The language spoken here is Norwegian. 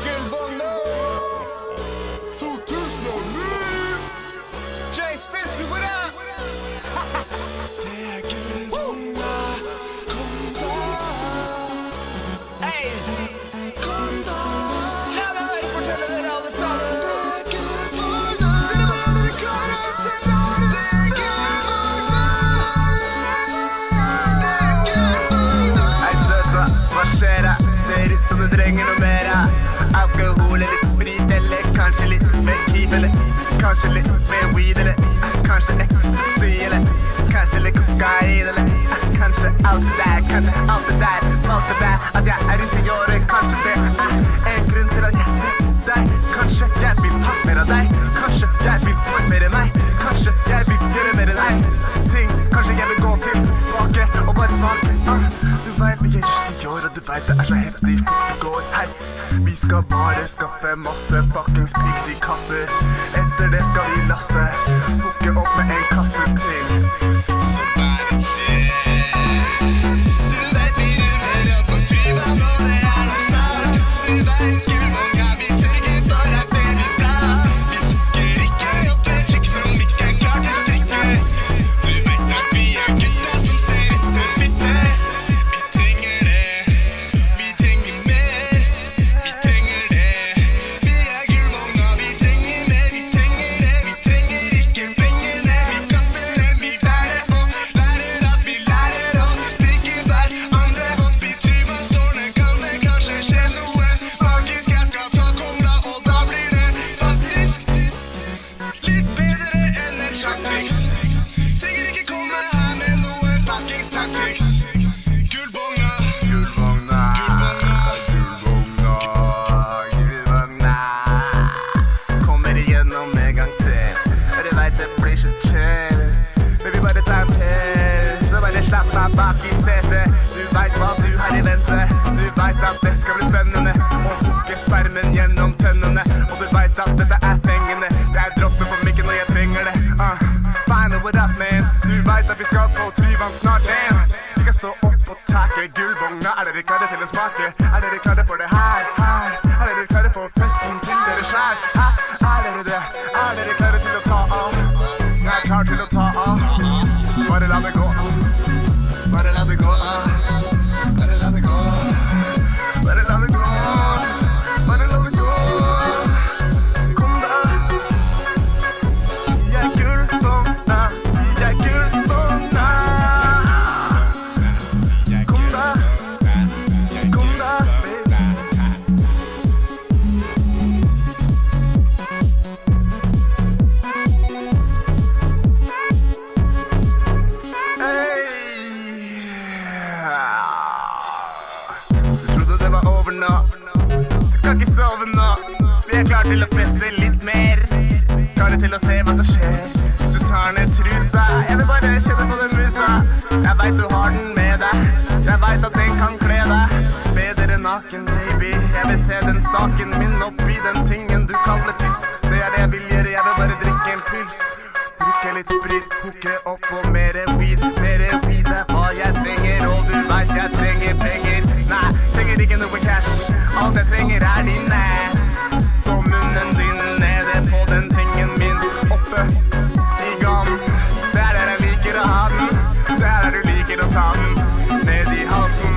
Gullvogna 2009. J-Stacey, what up? Det er Gullvogna, kom da. Hey, Kom da. la meg bare fortelle dere alle sammen. Det er Gullvogna. Dere klarer til å Det er Gullvogna. Det er Gullvogna. Hei søta, hva skjer da? Ser ut som du trenger noe mer alkohol eller sprit, eller kanskje litt mer keep, eller kanskje litt mer weed, eller kanskje ecstasy, eller kanskje litt kokain, eller kanskje alt det der, kanskje alt det der, at jeg er ute i året, kanskje det en grunn til at jeg sitter der, kanskje jeg vil ha mer av deg, kanskje jeg vil ha mer enn meg, kanskje jeg vil gjøre mer enn deg, ting, kanskje jeg vil gå tilbake og bare smake, du vet vi er 20 år, og du vet det er så heftig fort det går, hei, vi skal bare skaffe masse fuckings pigs i kasser, etter det skal vi lasse, hooke opp med en kasse til, Så bare chill. Du vet vi ruller opp på tyven, og det er nok snart. Du vet Gullvogna, vi sørger for at det blir bra. Vi hooker ikke opp en chick som ikke er klar til å drikke. Du vet at vi er gutta som ser etter fitte. Vi trenger det, vi trenger mer. Vi trenger det, vi er Gullvogna, vi trenger mer. Vi trenger det, vi trenger ikke pengene. Vi kaster dem i været og lærer at vi lærer å drikke hverandre opp i tyvastårene. Kan det kanskje skje noe magisk? Jeg skal ta cola, og da blir det faktisk litt bedre enn et sjakktriks. Trenger ikke komme her med noe fuckings tactics. Gullvogna, Gullvogna, Gullvogna, Gullvogna, kommer igjennom en gang til, og du vet det blir så chill, men vi bare tar en pill, så bare slapp meg bak i setet, du vet hva du har i vente, du vet at det skal bli spennende, og sukke spermen gjennom tennene, og du vet at dette er pengene, det er droppen på mikken når jeg trenger det, fine, what up man, du vet at vi skal på Tryvann snart igjen, vi skal stå opp på taket, Gullvogna, er dere klare til å smake, er dere klare for det her, er dere klare for festen til dere selv, er dere det, er dere klare til å ta av, jeg er klar til å ta av, bare la det gå, bare la det gå, bare la det gå, bare la det gå, bare la det gå, kom da, jeg er Gullvogna, jeg er Gullvogna, kom da, baby. Du trodde det var over nå, du kan ikke sove nå, vi er klar til å feste litt mer, klare til å se hva som skjer, hvis du tar ned trusa, jeg vil bare kjenne på den musa, jeg vet du har den med deg, jeg vet at den kan kle deg, bedre naken baby, jeg vil se den staken min oppi den tingen du kaller tiss, det er det jeg vil gjøre, jeg vil bare drikke en pils, drikke litt sprit, hooke opp og mere weed er hva jeg trenger, og du vet jeg trenger penger, nei, trenger ikke noe cash, alt jeg trenger er din ass, så munnen din nede på den tingen min, oppe i gang, det er der jeg liker å ha den, det er der du liker å ta den, ned i halsen,